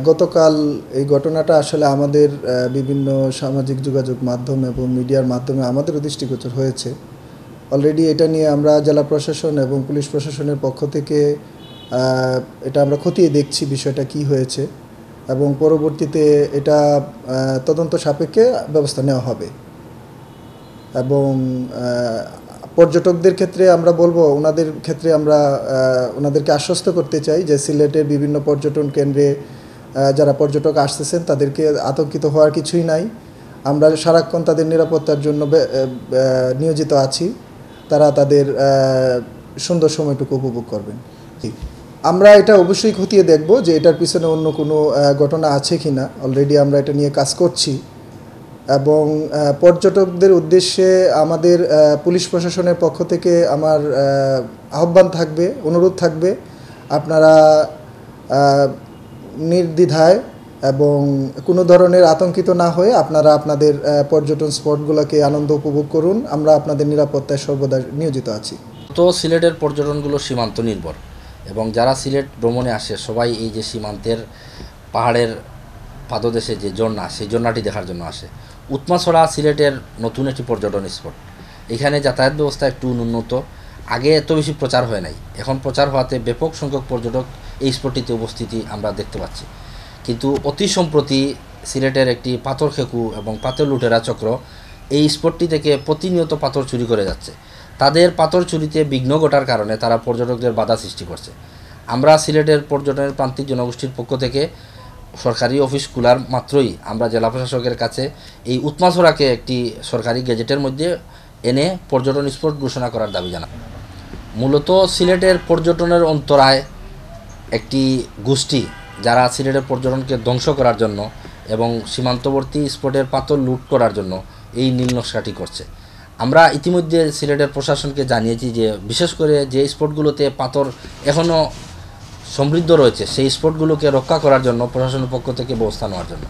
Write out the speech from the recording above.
গতকাল এই ঘটনাটা আসলে আমাদের বিভিন্ন সামাজিক যোগাযোগ মাধ্যম এবং মিডিয়ার মাধ্যমে আমাদেরও দৃষ্টিগোচর হয়েছে। অলরেডি এটা নিয়ে আমরা জেলা প্রশাসন এবং পুলিশ প্রশাসনের পক্ষ থেকে এটা আমরা খতিয়ে দেখছি বিষয়টা কি হয়েছে এবং পরবর্তীতে এটা তদন্ত সাপেক্ষে ব্যবস্থা নেওয়া হবে। এবং পর্যটকদের ক্ষেত্রে আমরা বলবো, ওনাদের ক্ষেত্রে আমরা ওনাদেরকে আশ্বস্ত করতে চাই যে সিলেটের বিভিন্ন পর্যটন কেন্দ্রে যারা পর্যটক আসতেছেন তাদেরকে আতঙ্কিত হওয়ার কিছুই নাই। আমরা সারাক্ষণ তাদের নিরাপত্তার জন্য নিয়োজিত আছি। তারা তাদের সুন্দর সময়টুকু উপভোগ করবেন। আমরা এটা অবশ্যই খতিয়ে দেখব যে এটার পিছনে অন্য কোনো ঘটনা আছে কি না। অলরেডি আমরা এটা নিয়ে কাজ করছি এবং পর্যটকদের উদ্দেশ্যে আমাদের পুলিশ প্রশাসনের পক্ষ থেকে আমার আহ্বান থাকবে, অনুরোধ থাকবে, আপনারা নির্দ্বিধায় এবং কোনো ধরনের আতঙ্কিত না হয়ে আপনারা আপনাদের পর্যটন স্পটগুলোকে আনন্দ উপভোগ করুন। আমরা আপনাদের নিরাপত্তায় সর্বদা নিয়োজিত আছি। তো সিলেটের পর্যটনগুলো সীমান্ত নির্ভর এবং যারা সিলেট ভ্রমণে আসে সবাই এই যে সীমান্তের পাহাড়ের পাদদেশে যে ঝর্ণা, সেই ঝর্ণাটি দেখার জন্য আসে। উৎমাছড়া সিলেটের নতুন একটি পর্যটন স্পট। এখানে যাতায়াত ব্যবস্থা একটু উন্নত, আগে এত বেশি প্রচার হয় নাই, এখন প্রচার হওয়াতে ব্যাপক সংখ্যক পর্যটক এই স্পটটিতে উপস্থিতি আমরা দেখতে পাচ্ছি। কিন্তু অতি সম্প্রতি সিলেটের একটি পাথর খেকু এবং পাথর লুটেরা চক্র এই স্পটটি থেকে প্রতিনিয়ত পাথর চুরি করে যাচ্ছে। তাদের পাথর চুরিতে বিঘ্ন ঘটার কারণে তারা পর্যটকদের বাধা সৃষ্টি করছে। আমরা সিলেটের পর্যটনের প্রান্তিক জনগোষ্ঠীর পক্ষ থেকে সরকারি অফিস খোলার মাত্রই আমরা জেলা প্রশাসকের কাছে এই উৎমাছড়াকে একটি সরকারি গেজেটের মধ্যে এনে পর্যটন স্পট ঘোষণা করার দাবি জানাই। মূলত সিলেটের পর্যটনের অন্তরায় একটি গোষ্ঠী যারা সিলেটের পর্যটনকে ধ্বংস করার জন্য এবং সীমান্তবর্তী স্পটের পাথর লুট করার জন্য এই নীল নকশাটি করছে। আমরা ইতিমধ্যে সিলেটের প্রশাসনকে জানিয়েছি যে বিশেষ করে যে স্পটগুলোতে পাথর এখনও সমৃদ্ধ রয়েছে সেই স্পটগুলোকে রক্ষা করার জন্য প্রশাসনের পক্ষ থেকে ব্যবস্থা নেওয়ার জন্য।